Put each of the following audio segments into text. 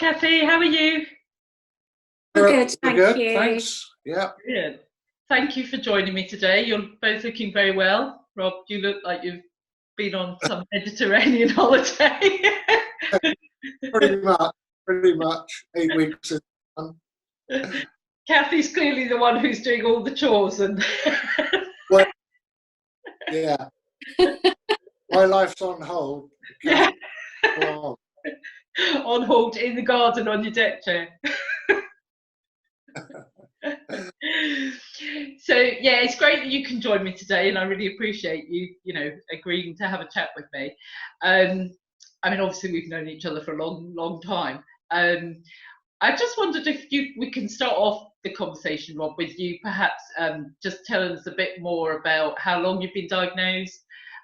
Cathy. How are you? I'm good, We're thank good, you. thanks. Yeah. Good. Thank you for joining me today. You're both looking very well. Rob, you look like you've been on some Mediterranean holiday. Pretty much 8 weeks in. Cathy's clearly the one who's doing all the chores and Well, yeah. My life's on hold. yeah, Well, on hold in the garden on your deck chair. So yeah, it's great that you can join me today, and I really appreciate you agreeing to have a chat with me. I mean, obviously we've known each other for a long time. I just wondered if we can start off the conversation, Rob, with you perhaps just telling us a bit more about how long you've been diagnosed.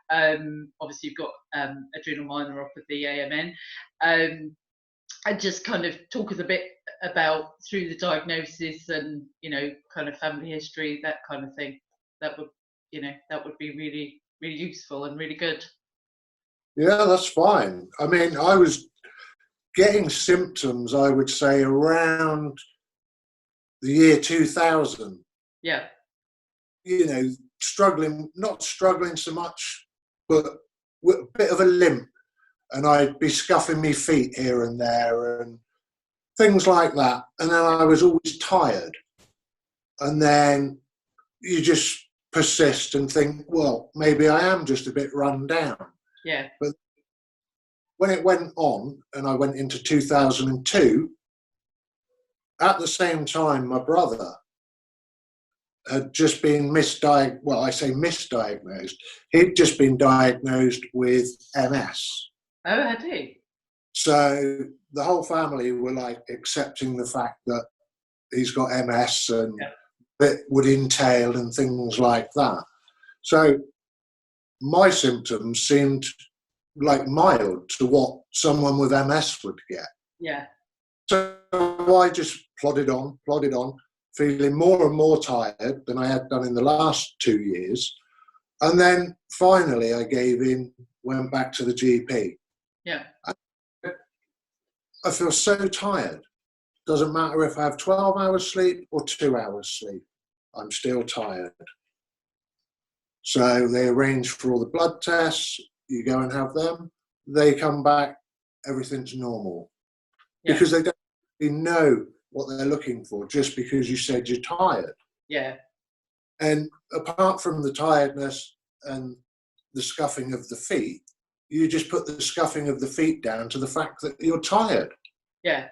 Obviously you've got adrenomyeloneuropathy, AMN, and just kind of talk us a bit about through the diagnosis and kind of family history, that kind of thing. That would be really useful and really good. yeah, that's fine. I mean, I was getting symptoms, I would say, around the year 2000. Yeah. Not struggling so much, but with a bit of a limp. And I'd be scuffing my feet here and there and things like that. And then I was always tired. And then you just persist and think, well, maybe I am just a bit run down. Yeah. But when it went on and I went into 2002, at the same time, my brother had just been misdiagnosed. Well, I say misdiagnosed. He'd just been diagnosed with MS. Oh, had he? So the whole family were like accepting the fact that he's got MS and it would entail and things like that. So my symptoms seemed like mild to what someone with MS would get. Yeah. So I just plodded on, feeling more and more tired than I had done in the last 2 years. And then finally I gave in, went back to the GP. Yeah. I feel so tired. Doesn't matter if I have 12 hours sleep or 2 hours sleep. I'm still tired. So they arrange for all the blood tests. You go and have them. They come back, everything's normal. Yeah. Because they don't really know what they're looking for just because you said you're tired. Yeah. And apart from the tiredness and the scuffing of the feet, you just put the scuffing of the feet down to the fact that you're tired. Yeah.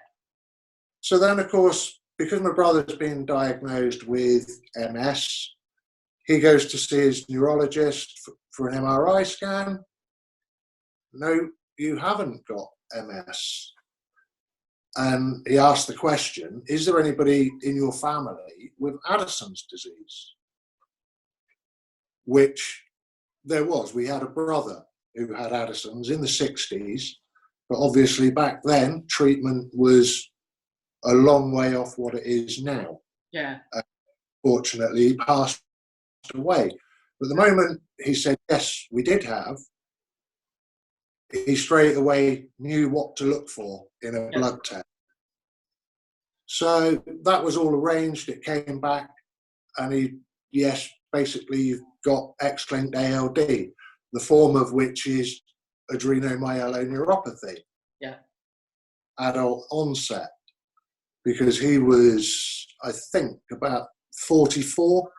So then, of course, because my brother's been diagnosed with MS, he goes to see his neurologist for an MRI scan. No, you haven't got MS. And he asked the question, is there anybody in your family with Addison's disease? Which there was. We had a brother who had Addison's in the 60s, but obviously back then treatment was a long way off what it is now. Yeah. Fortunately, he passed away. But the moment he said, yes, we did have, he straight away knew what to look for in a blood test. So that was all arranged. It came back and basically you've got X-linked ALD, the form of which is adrenomyeloneuropathy. Yeah. Adult onset. Because he was, I think, about 44,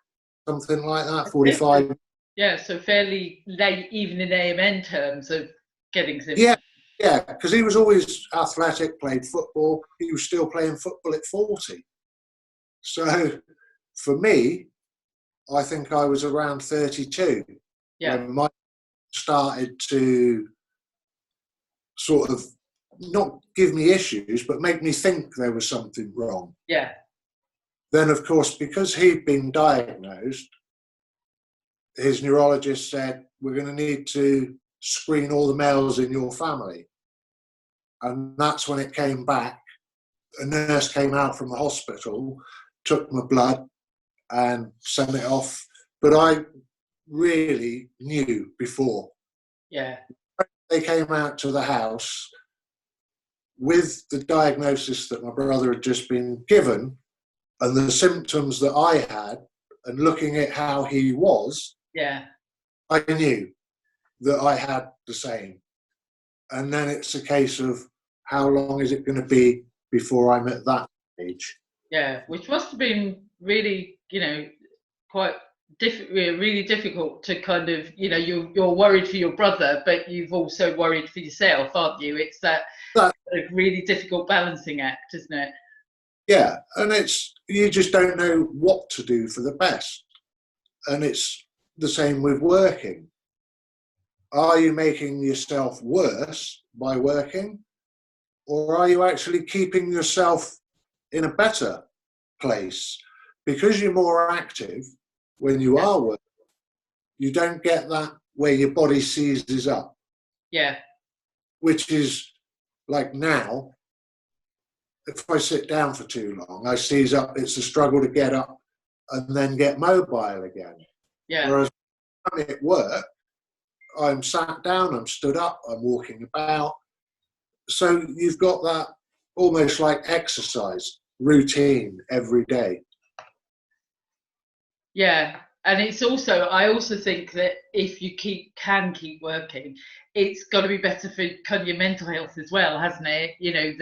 something like that, 45. Yeah, so fairly late, even in AMN terms of getting symptoms. Yeah, because he was always athletic, played football. He was still playing football at 40. So for me, I think I was around 32 when my started to sort of not give me issues, but make me think there was something wrong. Yeah. Then, of course, because he'd been diagnosed, his neurologist said, we're going to need to screen all the males in your family. And that's when it came back. A nurse came out from the hospital, took my blood and sent it off. But I really knew before. Yeah. They came out to the house. with the diagnosis that my brother had just been given and the symptoms that I had, and looking at how he was, I knew that I had the same. And then it's a case of how long is it going to be before I'm at that age? Yeah, which must have been really, quite really difficult to kind of, you're worried for your brother, but you've also worried for yourself, aren't you? It's that really difficult balancing act, isn't it? Yeah, and you just don't know what to do for the best. And it's the same with working. Are you making yourself worse by working? Or are you actually keeping yourself in a better place? Because you're more active when you are working, you don't get that where your body seizes up. Yeah. Which is like now, if I sit down for too long, I seize up. It's a struggle to get up and then get mobile again. Yeah. Whereas when I'm at work, I'm sat down, I'm stood up, I'm walking about. So you've got that almost like exercise routine every day. Yeah. And it's also, I also think that if you can keep working, it's got to be better for kind of your mental health as well, hasn't it? I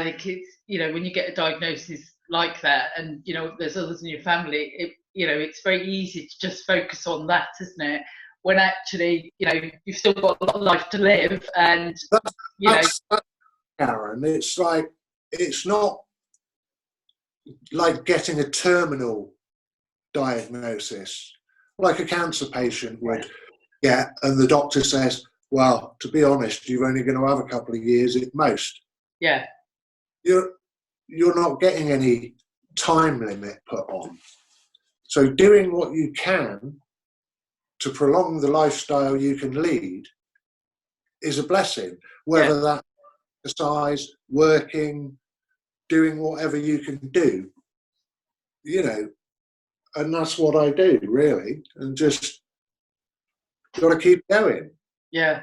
think it's, when you get a diagnosis like that and, there's others in your family, it's very easy to just focus on that, isn't it? When actually, you've still got a lot of life to live and, that's Karen, it's like, it's not like getting a terminal diagnosis like a cancer patient would get, and the doctor says, well, to be honest, you're only going to have a couple of years at most. Yeah. You're not getting any time limit put on. So doing what you can to prolong the lifestyle you can lead is a blessing, whether that's exercise, working, doing whatever you can do, and that's what I do, really, and just got to keep going. Yeah.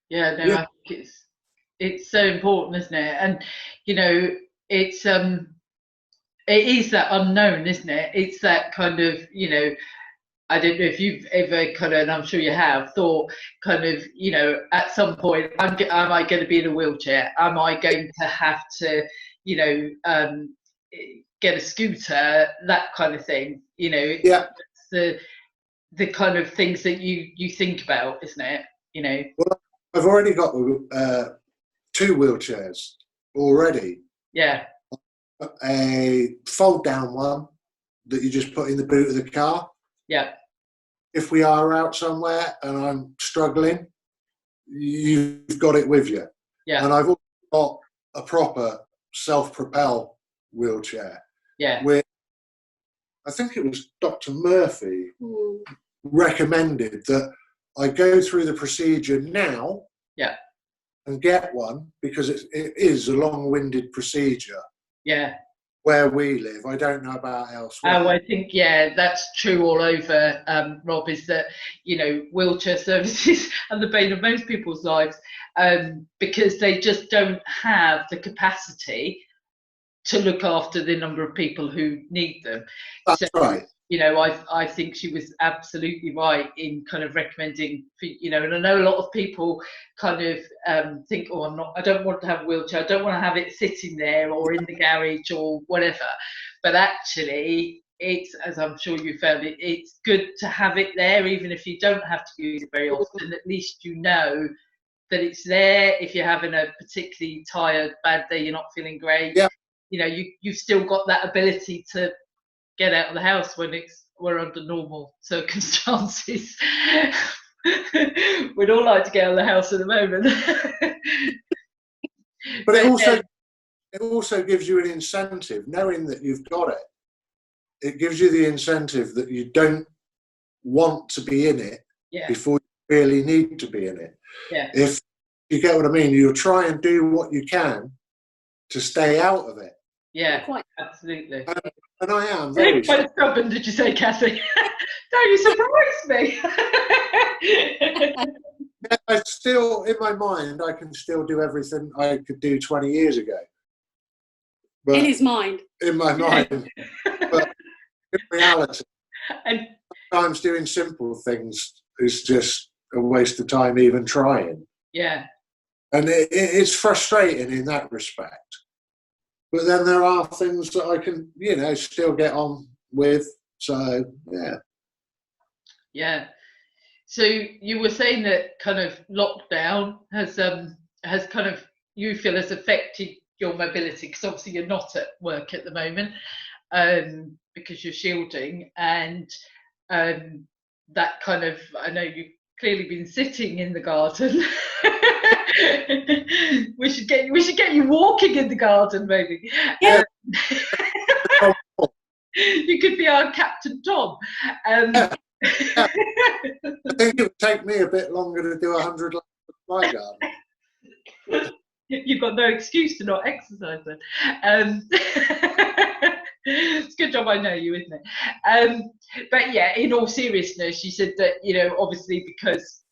Yeah, no, I think it's so important, isn't it? And, it's, it is that unknown, isn't it? It's that kind of, I don't know if you've ever kind of, and I'm sure you have, thought kind of, at some point, am I going to be in a wheelchair? Am I going to have to, get a scooter? That kind of thing. It's the kind of things that you think about, isn't it? Well, I've already got 2 wheelchairs already. Yeah. A fold down one that you just put in the boot of the car. Yeah. If we are out somewhere and I'm struggling, you've got it with you. Yeah. And I've also got a proper self-propel wheelchair. Yeah. Where I think it was Dr. Murphy recommended that I go through the procedure now. Yeah. And get one, because it is a long-winded procedure. Yeah. Where we live, I don't know about elsewhere. Oh, I think that's true all over. Rob, is that wheelchair services are the bane of most people's lives, because they just don't have the capacity to look after the number of people who need them. That's right. I think she was absolutely right in kind of recommending, and I know a lot of people kind of think, I don't want to have a wheelchair, I don't want to have it sitting there or in the garage or whatever. But actually, it's, as I'm sure you found it, it's good to have it there, even if you don't have to use it very often. At least you know that it's there if you're having a particularly tired, bad day, you're not feeling great. Yeah. You've still got that ability to get out of the house when we're under normal circumstances. We'd all like to get out of the house at the moment. But it also gives you an incentive, knowing that you've got it. It gives you the incentive that you don't want to be in it before you really need to be in it. Yeah. If you get what I mean, you'll try and do what you can to stay out of it. Yeah, quite absolutely. And I am very quite stubborn, did you say, Cathy? No, you surprised me. I I still, in my mind, I can still do everything I could do 20 years ago. But in his mind. in my mind. But in reality, And sometimes doing simple things is just a waste of time even trying. yeah. And it's frustrating in that respect. But then there are things that I can, still get on with. So, yeah. Yeah. So you were saying that kind of lockdown has kind of, you feel, has affected your mobility, because obviously you're not at work at the moment, because you're shielding, and that kind of, I know you've clearly been sitting in the garden. we should get you walking in the garden, maybe. Yeah. Yeah. You could be our Captain Tom. Yeah. I think it would take me a bit longer to do 100 laps of my garden. You've got no excuse to not exercise then. It's a good job I know you, isn't it? But yeah, in all seriousness, you said that, obviously because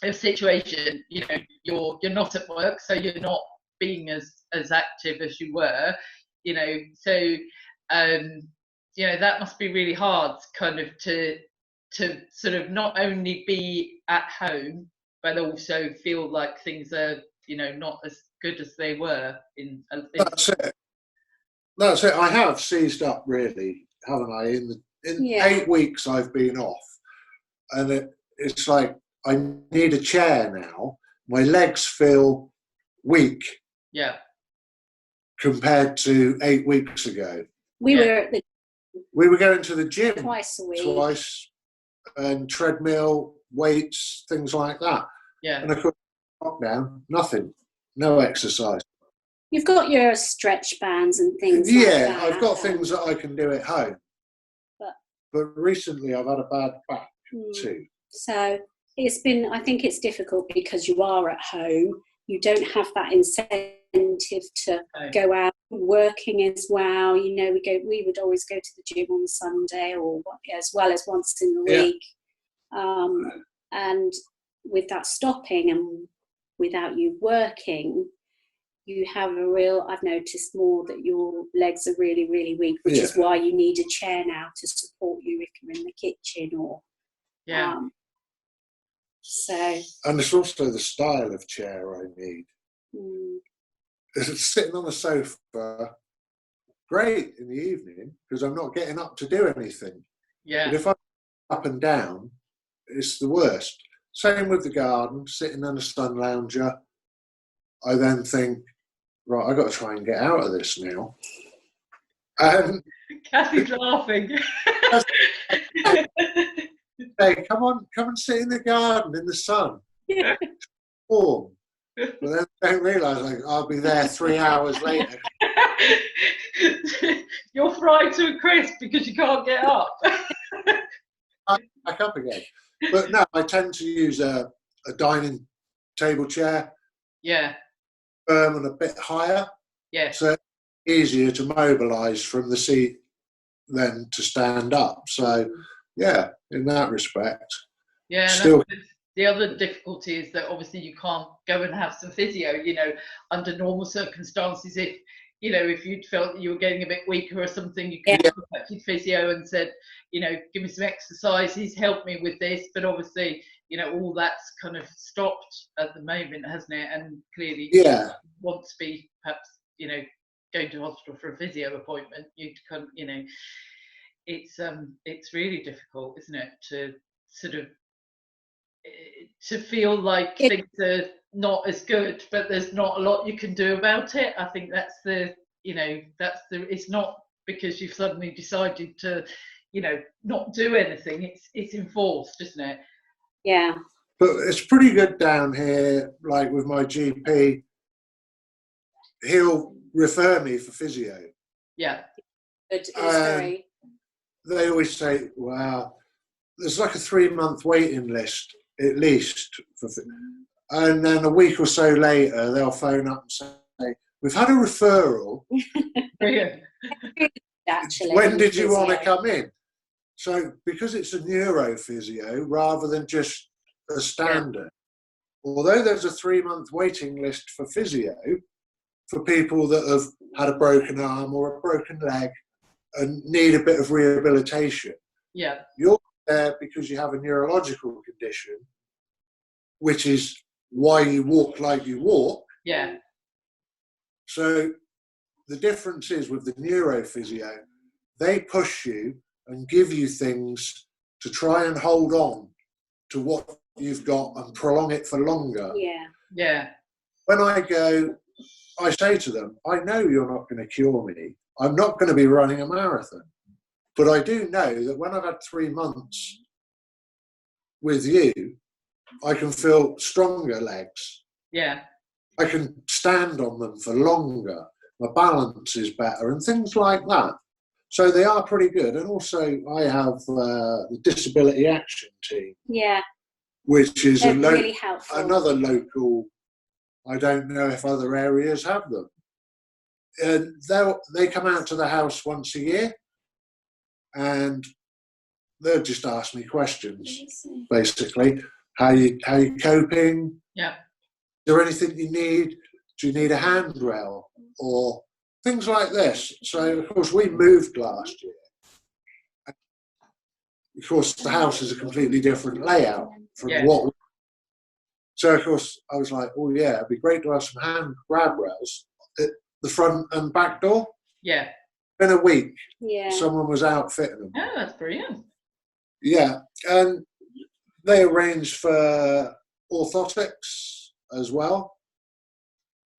of situation, you're not at work, so you're not being as active as you were, so that must be really hard, kind of to sort of not only be at home but also feel like things are not as good as they were in That's it. I have seized up, really, haven't I? In 8 weeks I've been off, and it's like I need a chair now. My legs feel weak. Yeah. Compared to 8 weeks ago. We were going to the gym twice a week. And treadmill, weights, things like that. Yeah. And of course, lockdown, nothing, no exercise. You've got your stretch bands and things. Yeah, like that. I've got things that I can do at home. But recently, I've had a bad back too. So I think it's difficult because you are at home. You don't have that incentive to go out working as well. We would always go to the gym on Sunday, or as well as once in the week. And with that stopping and without you working, you have I've noticed more that your legs are really, really weak, which is why you need a chair now to support you if you're in the kitchen or. And it's also the style of chair I need. It's sitting on the sofa, great in the evening because I'm not getting up to do anything. Yeah. But if I'm up and down, it's the worst. Same with the garden, sitting on a sun lounger. I then think, right, I've got to try and get out of this now. And Cathy's laughing. Hey, come and sit in the garden in the sun. Yeah. Warm. But then I don't realise I'll be there 3 hours later. You're fried to a crisp because you can't get up. I'm back up again. But no, I tend to use a dining table chair. Yeah. And a bit higher. Yeah. So it's easier to mobilise from the seat than to stand up. So, yeah, in that respect. Yeah, still. The other difficulty is that obviously you can't go and have some physio, under normal circumstances. If you'd felt that you were getting a bit weaker or something, you could have contacted physio and said, give me some exercises, help me with this. But obviously, all that's kind of stopped at the moment, hasn't it? And clearly, you want to be perhaps, going to hospital for a physio appointment. You'd kind of, it's really difficult, isn't it, to sort of to feel like things are not as good, but there's not a lot you can do about it. I think that's it's not because you've suddenly decided to, not do anything. It's enforced, isn't it? Yeah. But it's pretty good down here, like with my GP. He'll refer me for physio. Yeah. They always say, wow, there's like a 3-month waiting list at least. And then a week or so later, they'll phone up and say, we've had a referral. Actually, when did you want to come in? So because it's a neurophysio rather than just a standard, although there's a 3-month waiting list for physio for people that have had a broken arm or a broken leg and need a bit of rehabilitation, Yeah. you're there because you have a neurological condition, which is why you walk like you walk. Yeah. So the difference is with the neurophysio, they push you and give you things to try and hold on to what you've got and prolong it for longer. Yeah. Yeah. When I go, I say to them, I know you're not going to cure me. I'm not going to be running a marathon. But I do know that when I've had 3 months with you, I can feel stronger legs. Yeah. I can stand on them for longer. My balance is better and things like that. So they are pretty good. And also I have the Disability Action Team. Yeah. Which is really helpful. Another local, I don't know if other areas have them. And they come out to the house once a year and they'll just ask me questions, basically. How you coping? Yeah. Is there anything you need? Do you need a handrail? Or things like this. So, of course, we moved last year. Of course, the house is a completely different layout from what. So, of course, I was like, oh, yeah, it'd be great to have some hand grab rails at the front and back door. Yeah. In a week, yeah, someone was out fitting them. Oh, that's brilliant. Yeah, and they arranged for orthotics as well,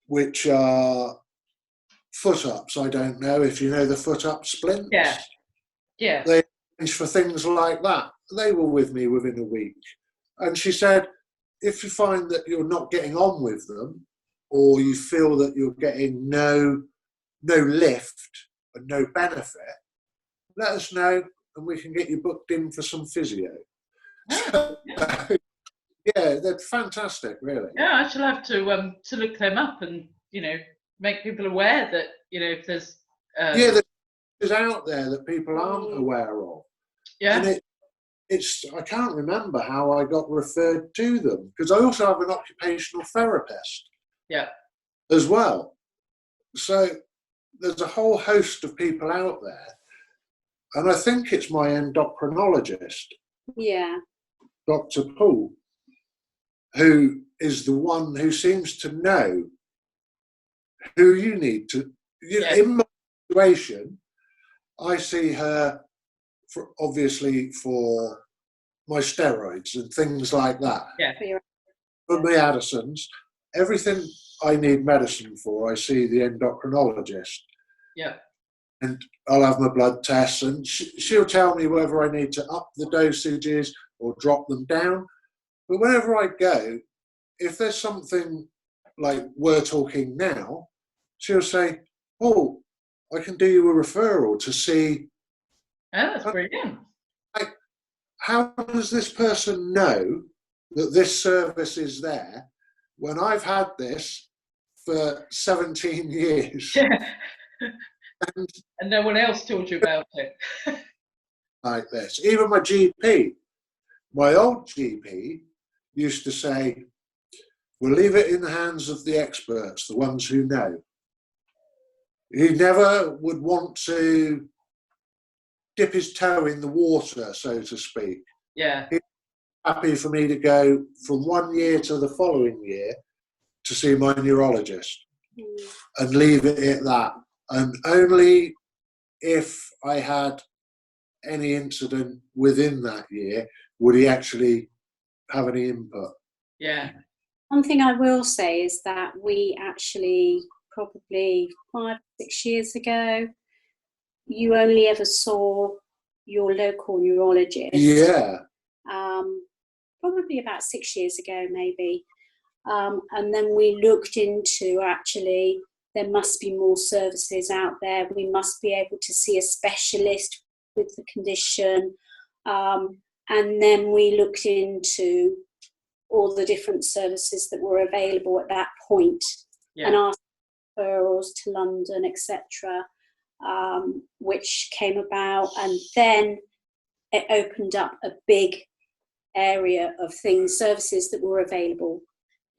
which are foot-ups. I don't know if you know the foot-up splints. Yeah. Yeah. They arranged for things like that. They were with me within a week. And she said, if you find that you're not getting on with them, or you feel that you're getting no lift and no benefit, let us know and we can get you booked in for some physio. Oh, yeah. Yeah, they're fantastic, really. Yeah, I shall have to look them up and, make people aware that, if there's... there's out there that people aren't aware of. Yeah. And I can't remember how I got referred to them, because I also have an occupational therapist. Yeah. As well. So there's a whole host of people out there. And I think it's my endocrinologist, Dr. Paul, who is the one who seems to know who you need to. In my situation, I see her obviously for my steroids and things like that. Yeah. For my Addison's, everything I need medicine for, I see the endocrinologist. Yeah. And I'll have my blood tests and she'll tell me whether I need to up the dosages or drop them down. But whenever I go, if there's something like we're talking now, she'll say, oh, I can do you a referral to see. Oh, that's brilliant. How does this person know that this service is there when I've had this for 17 years? Yeah. And no one else told you about it. Like this. Even my GP, my old GP, used to say, we'll leave it in the hands of the experts, the ones who know. He never would want to dip his toe in the water, so to speak. Yeah. He's happy for me to go from 1 year to the following year to see my neurologist and leave it at that. And only if I had any incident within that year would he actually have any input. Yeah. One thing I will say is that we actually, probably 5-6 years ago, you only ever saw your local neurologist. Yeah. Probably about 6 years ago, maybe. And then we looked into, actually, there must be more services out there. We must be able to see a specialist with the condition. And then we looked into all the different services that were available at that point, and asked referrals to London, etc., which came about. And then it opened up a big area of services that were available.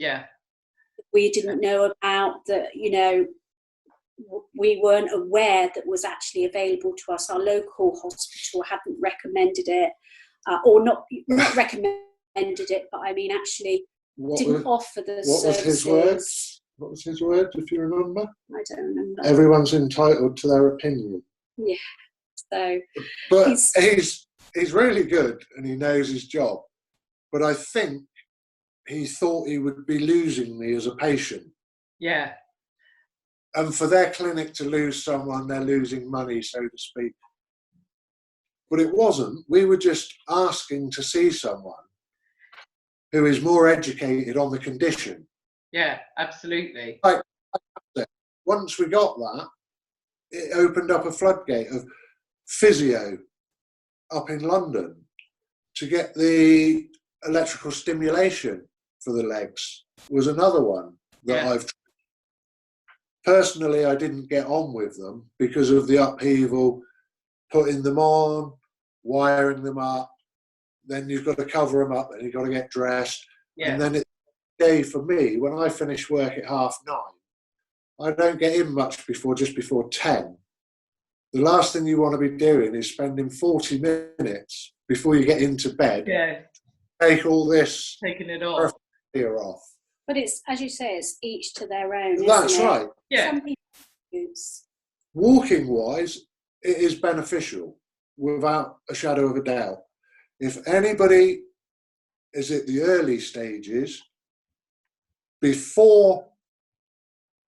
Yeah. We didn't know about, that, you know, we weren't aware that was actually available to us. Our local hospital hadn't recommended it, or not recommended it, but I mean actually didn't offer the services. What was his words? What was his word, if you remember? I don't remember. Everyone's entitled to their opinion. Yeah. So, but he's really good and he knows his job. But I think he thought he would be losing me as a patient. Yeah. And for their clinic to lose someone, they're losing money, so to speak. But it wasn't. We were just asking to see someone who is more educated on the condition. Yeah, absolutely. Once we got that, it opened up a floodgate of physio up in London to get the electrical stimulation for the legs was another one that I've tried. Personally, I didn't get on with them because of the upheaval, putting them on, wiring them up, then you've got to cover them up and you've got to get dressed. And then it's day for me, when I finish work at 9:30, I don't get in much just before 10. The last thing you want to be doing is spending 40 minutes before you get into bed. Yeah. Take all this taking it off. But it's, as you say, it's each to their own. That's isn't it? right. Yeah. Walking wise, it is beneficial without a shadow of a doubt. If anybody is at the early stages, before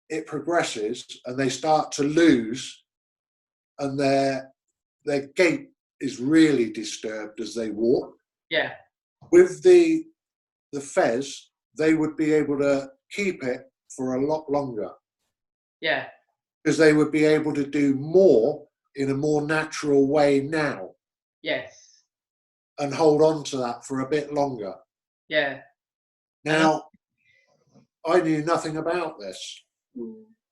it progresses and they start to lose and their gait is really disturbed as they walk. Yeah. With the fez, they would be able to keep it for a lot longer. Yeah. Because they would be able to do more in a more natural way now. Yes. And hold on to that for a bit longer. Yeah. Now, I knew nothing about this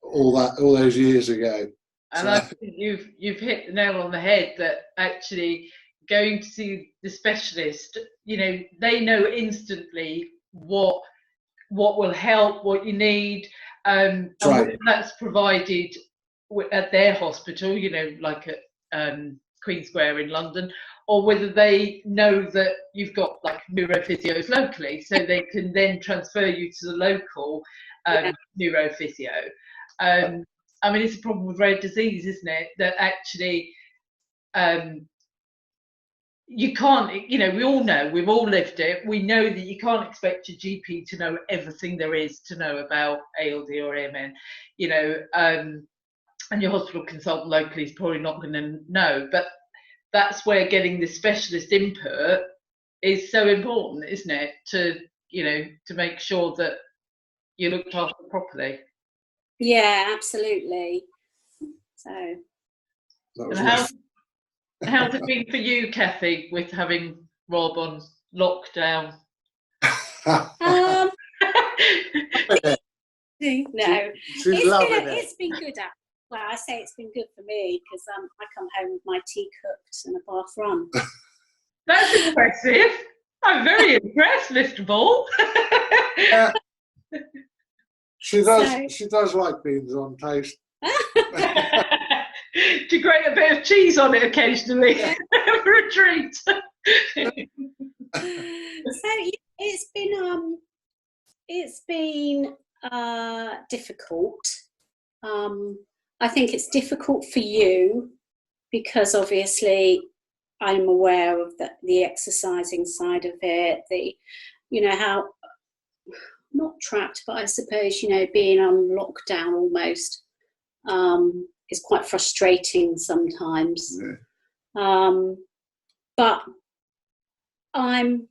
all those years ago. And I think you've hit the nail on the head that actually going to see the specialist, you know, they know instantly what will help, what you need, and whether that's provided at their hospital, you know, like at Queen Square in London, or whether they know that you've got like neurophysios locally, so they can then transfer you to the local neurophysio. I mean, it's a problem with rare disease, isn't it? That actually you can't, you know, we all know, we've all lived it. We know that you can't expect your GP to know everything there is to know about ALD or AMN, you know, and your hospital consultant locally is probably not going to know. But that's where getting the specialist input is so important, isn't it? To, you know, to make sure that you're looked after properly. Yeah, absolutely. So, how's it been for you, Cathy, with having Rob on lockdown? No, it's been good. Well, I say it's been good for me because I come home with my tea cooked and a bath run. That's impressive. I'm very impressed, Mr. Ball. She does like beans on toast. To grate a bit of cheese on it occasionally for a treat. So it's been difficult. I think it's difficult for you because obviously I'm aware of the exercising side of it. You know how, not trapped, but I suppose, you know, being on lockdown almost is quite frustrating sometimes. Yeah. But I'm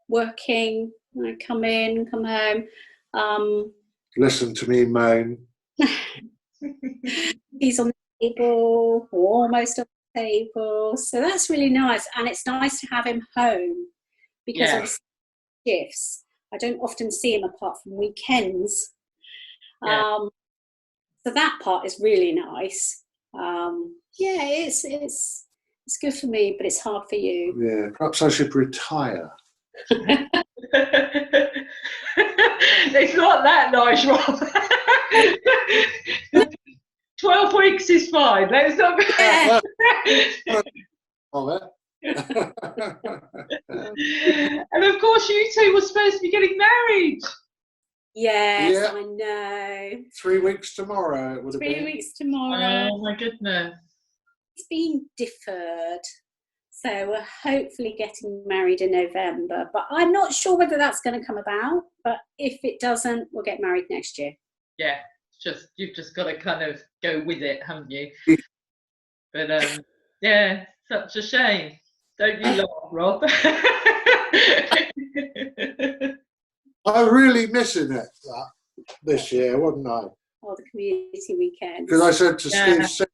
working. I come in, come home. Listen to me moan. He's on the table, or almost on the table. So that's really nice. And it's nice to have him home because obviously shifts. I don't often see him apart from weekends. So that part is really nice. It's good for me, but it's hard for you. Yeah, perhaps I should retire. It's not that nice, Rob. 12 weeks is fine. Let's not be. Yeah. And of course, you two were supposed to be getting married. Yes, Yeah. I know. 3 weeks tomorrow it would have 3 been. weeks tomorrow. Oh my goodness. It's been deferred. So we're hopefully getting married in November. But I'm not sure whether that's going to come about. But if it doesn't, we'll get married next year. Yeah, you've just got to kind of go with it, haven't you? But yeah, such a shame. Don't you laugh, Rob? I'm really missing it this year, wasn't I? Oh, the community weekend. Because I said to Yeah. Steve,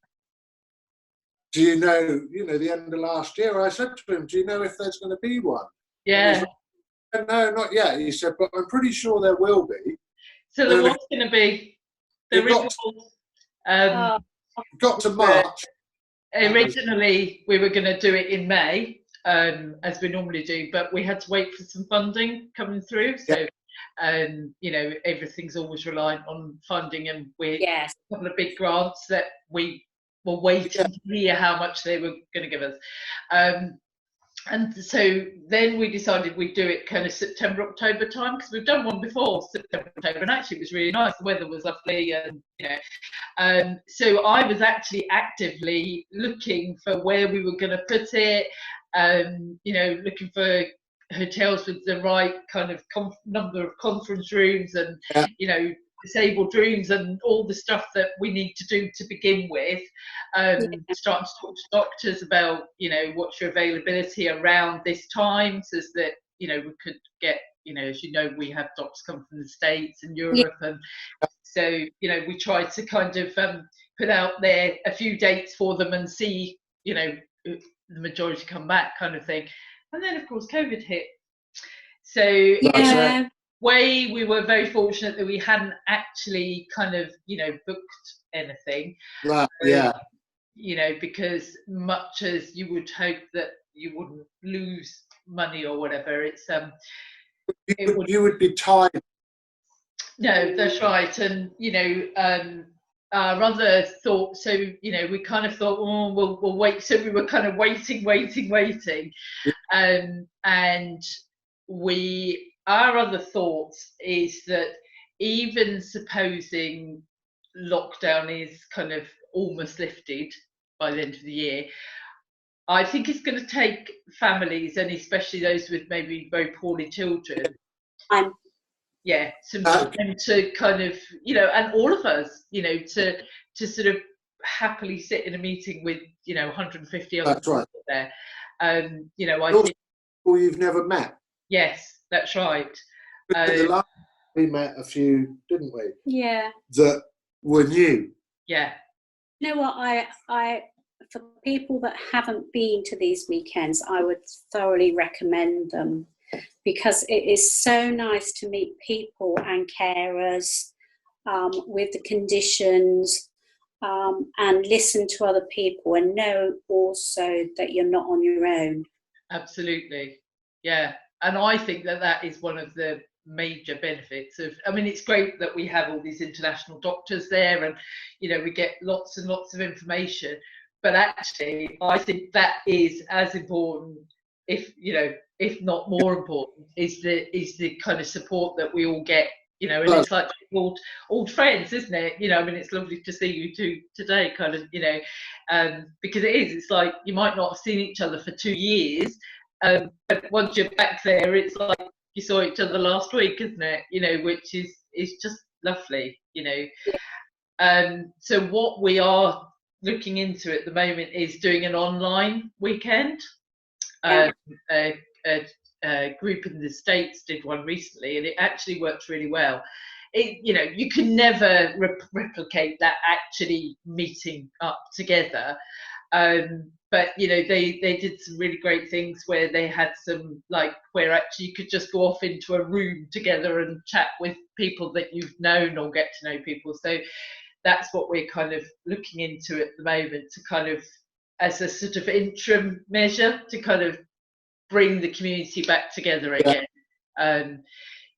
do you know, the end of last year, I said to him, do you know if there's going to be one? Yeah. Like, no, not yet. He said, but I'm pretty sure there will be. So there was going to be. Got to March. Originally, we were going to do it in May, as we normally do, but we had to wait for some funding coming through. So, everything's always reliant on funding, and we Yes. a couple of big grants that we were waiting to hear how much they were going to give us. And so then we decided we'd do it kind of September, October time, because we've done one before September, October, and actually it was really nice. The weather was lovely, and so I was actually actively looking for where we were going to put it, looking for hotels with the right kind of number of conference rooms and disabled rooms and all the stuff that we need to do to begin with. Starting to talk to doctors about what's your availability around this time, so that we could get, as we have doctors come from the States and Europe, and so we tried to kind of put out there a few dates for them and see the majority come back, kind of thing. And then of course COVID hit, so we were very fortunate that we hadn't actually kind of booked anything, because much as you would hope that you wouldn't lose money or whatever, it's you would be tied. No, that's right. And our other thought, so we kind of thought, oh, we'll wait. So we were kind of waiting, and our other thought is that even supposing lockdown is kind of almost lifted by the end of the year, I think it's going to take families, and especially those with maybe very poorly children, some time to kind of, and all of us, to sort of happily sit in a meeting with 150 other people there. I think people you've never met. Yes, that's right. We met a few, didn't we? Yeah. That were new. Yeah. You know what? I for people that haven't been to these weekends, I would thoroughly recommend them, because it is so nice to meet people and carers with the conditions, and listen to other people and know also that you're not on your own. Absolutely. Yeah. And I think that is one of the major benefits of, it's great that we have all these international doctors there, and we get lots and lots of information, but actually I think that is as important, if not more important, is the kind of support that we all get, and it's like old friends, isn't it? It's lovely to see you two today, kind of, because it's like you might not have seen each other for 2 years, but once you're back there, it's like you saw each other last week, isn't it? Which is just lovely, so what we are looking into at the moment is doing an online weekend. A group in the States did one recently, and it actually worked really well. You can never replicate that actually meeting up together, but they did some really great things where they had some, like, where actually you could just go off into a room together and chat with people that you've known, or get to know people. So that's what we're kind of looking into at the moment, to kind of, as a sort of interim measure, to kind of bring the community back together again.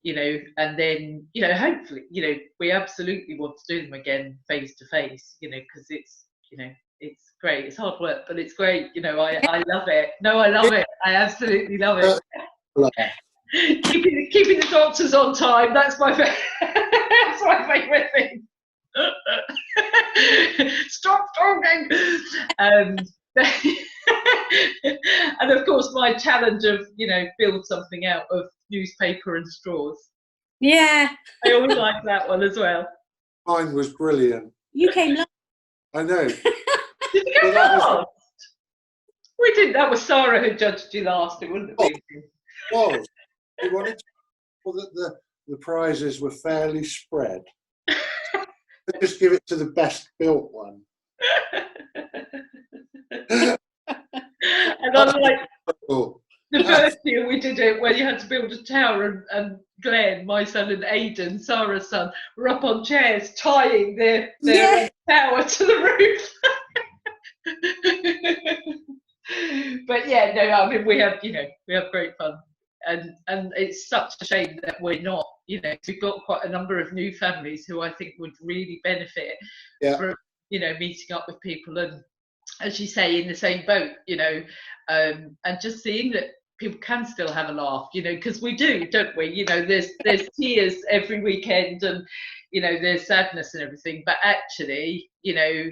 you know, and then, you know, hopefully, you know, we absolutely want to do them again face to face, you know, because it's, you know, it's great. It's hard work, but it's great. You know, I love it. No, I love it. I absolutely love it. Keeping the doctors on time. That's my that's my favourite thing. Stop talking. And of course, my challenge of, you know, build something out of newspaper and straws. Yeah. I always like that one as well. Mine was brilliant. You came last. I know. Did you go last? We didn't. That was Sarah who judged you last. It wouldn't have been. Was. We wanted to that the prizes were fairly spread. Just give it to the best built one. And unlike the first year we did it, where you had to build a tower, and Glenn, my son, and Aidan, Sarah's son, were up on chairs tying their tower to the roof. But yeah, no, I mean, we have great fun. And it's such a shame that we're not, you know, we've got quite a number of new families who I think would really benefit from, you know, meeting up with people and, as you say, in the same boat, you know, and just seeing that people can still have a laugh, you know, because we do, don't we? You know, there's tears every weekend, and, you know, there's sadness and everything, but actually, you know,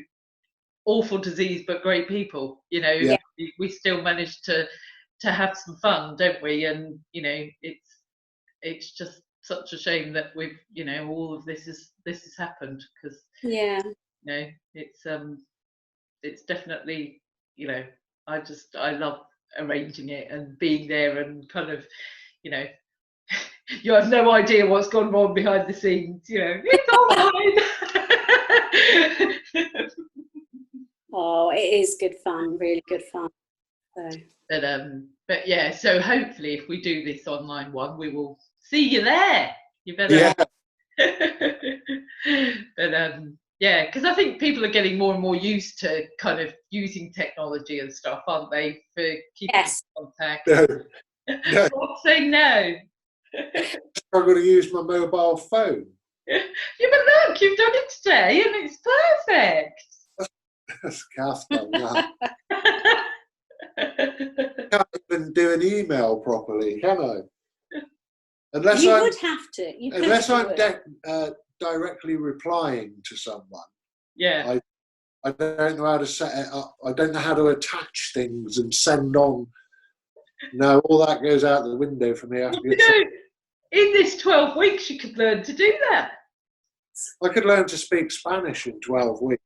awful disease but great people, you know, we still manage to have some fun, don't we? And, you know, it's just such a shame that we've, you know, all of this has happened, because you know, it's definitely, you know, I love arranging it and being there, and kind of, you know, you have no idea what's gone wrong behind the scenes, you know, it's all fine. Oh, it is good fun, really good fun. So. But yeah, so hopefully if we do this online one, we will see you there. You better. But yeah, because I think people are getting more and more used to kind of using technology and stuff, aren't they, for keeping in contact? No. Stop saying no. I'm going to use my mobile phone. Yeah, but look, you've done it today, and it's perfect. That's Kath done that. Can't even do an email properly, can I? Unless you would have to. Unless I'm directly replying to someone. Yeah. I don't know how to set it up. I don't know how to attach things and send on. No, all that goes out the window for me. You know, in this 12 weeks, you could learn to do that. I could learn to speak Spanish in 12 weeks.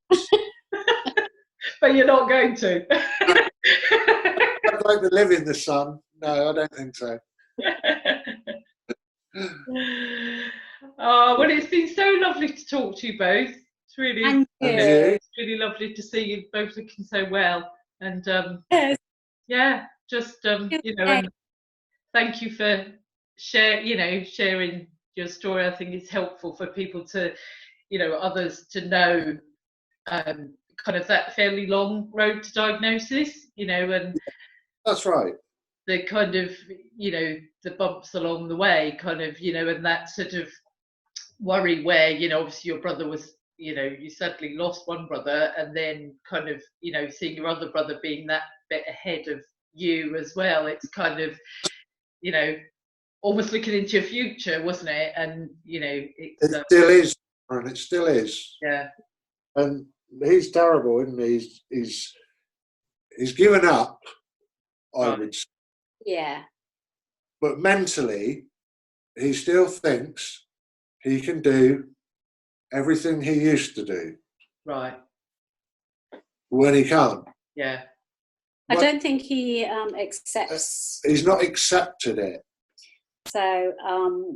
But you're not going to. I'd like to live in the sun. No, I don't think so. Oh, well, it's been so lovely to talk to you both. It's really, it's really lovely to see you both looking so well. And yeah, just you know, and thank you for sharing your story. I think it's helpful for people to, you know, others to know kind of that fairly long road to diagnosis, you know, and that's right. The kind of, you know, the bumps along the way, kind of, you know, and that sort of worry where, you know, obviously your brother was, you know, you suddenly lost one brother, and then kind of, you know, seeing your other brother being that bit ahead of you as well. It's kind of, you know, almost looking into your future, wasn't it? And, you know, it still is, and it still is. Yeah. And he's terrible, isn't he? He's given up, I would say. Yeah. But mentally, he still thinks he can do everything he used to do. Right. When he can't. Yeah. I don't think he accepts. He's not accepted it. So,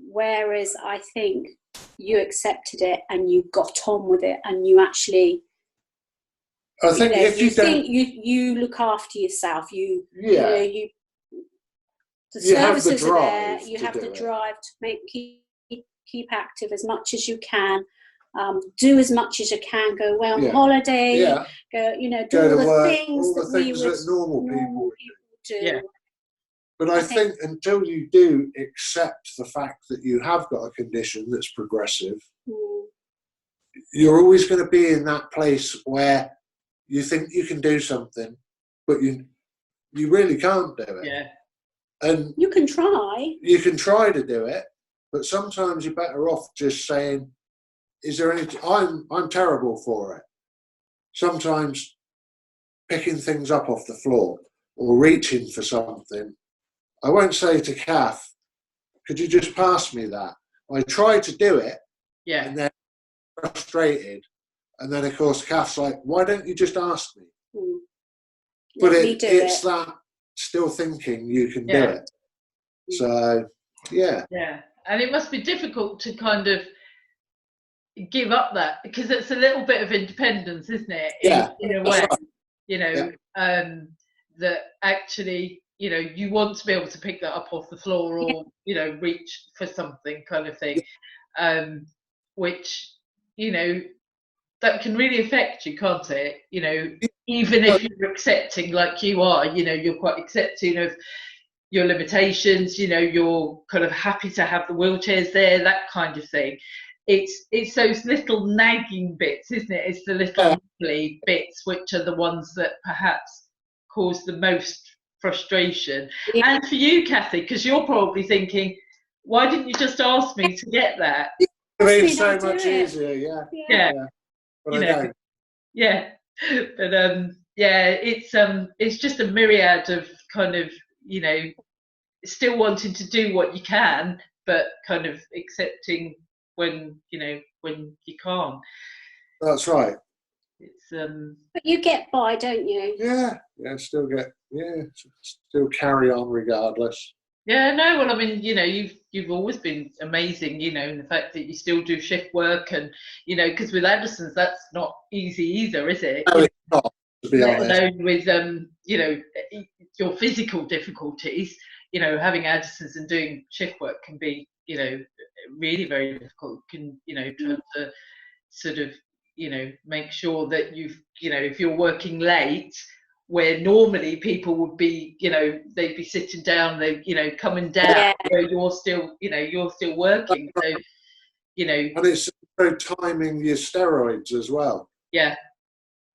whereas I think you accepted it and you got on with it, and you actually, I think, you know, if you think you look after yourself, the services are there. You have the drive to keep active as much as you can. Do as much as you can. Go away on holiday. Yeah. Go, you know, do all the things that normal people do. Yeah. But I think until you do accept the fact that you have got a condition that's progressive, you're always going to be in that place where you think you can do something, but you really can't do it. Yeah. And you can try. You can try to do it, but sometimes you're better off just saying, "Is there any?" I'm terrible for it. Sometimes picking things up off the floor or reaching for something. I won't say to Kath, "Could you just pass me that?" I try to do it, and then frustrated, and then of course Kath's like, "Why don't you just ask me?" But it's that still thinking you can do it. So yeah, and it must be difficult to kind of give up that, because it's a little bit of independence, isn't it? In a way, right. That actually, you want to be able to pick that up off the floor, or reach for something, kind of thing, which that can really affect you, can't it? Even if you're accepting, like you are, you're quite accepting of your limitations, you're kind of happy to have the wheelchairs there, that kind of thing. It's those little nagging bits, isn't it? It's the little niggly bits which are the ones that perhaps cause the most frustration. And for you, Cathy, because you're probably thinking, why didn't you just ask me to get that? It made it so much easier, but I don't. But it's just a myriad of kind of, still wanting to do what you can, but kind of accepting when you can't. That's right. It's but you get by, don't you? Still carry on regardless. No, well, I mean, you've always been amazing, in the fact that you still do shift work, and because with Addison's that's not easy either, is it? No, it's not, to be honest. Alone with your physical difficulties, having Addison's and doing shift work can be, really very difficult. Can try to sort of make sure that if you're working late, where normally people would be, they'd be sitting down, they coming down, where you're still working. So, and it's also timing your steroids as well.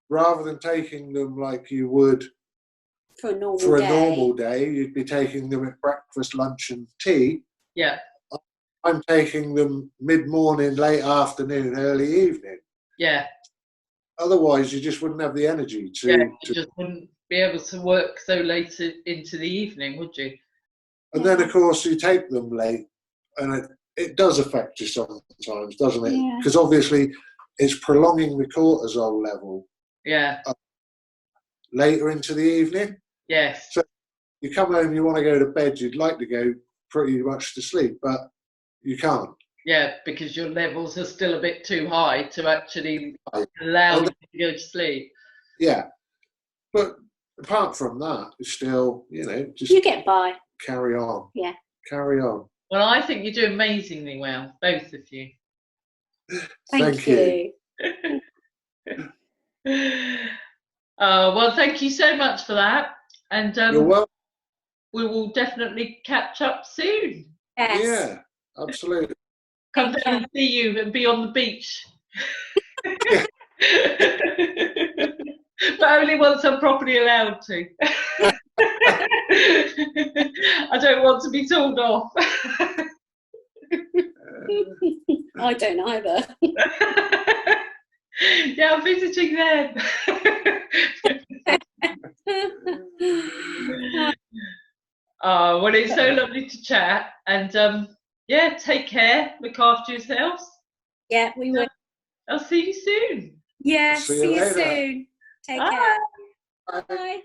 Rather than taking them like you would for a normal day, you'd be taking them at breakfast, lunch, and tea. I'm taking them mid-morning, late afternoon, early evening. Otherwise, you just wouldn't have the energy to. You just wouldn't be able to work so late into the evening, would you? And then, of course, you take them late, and it does affect you sometimes, doesn't it? Because obviously, it's prolonging the cortisol level. Later into the evening. So you come home, you want to go to bed, you'd like to go pretty much to sleep, but you can't. Because your levels are still a bit too high to actually allow you to go to sleep. But apart from that, it's still, just you get by. Carry on. Carry on. Well, I think you do amazingly well, both of you. Thank you. Well, thank you so much for that, and you're welcome. We will definitely catch up soon. Yeah, absolutely. Come down and see you and be on the beach. But only once I'm properly allowed to. I don't want to be told off. I don't either. I'm visiting them. Well, it's so lovely to chat, and take care, look after yourselves. We will. I'll see you soon. See you soon. Take care. Bye.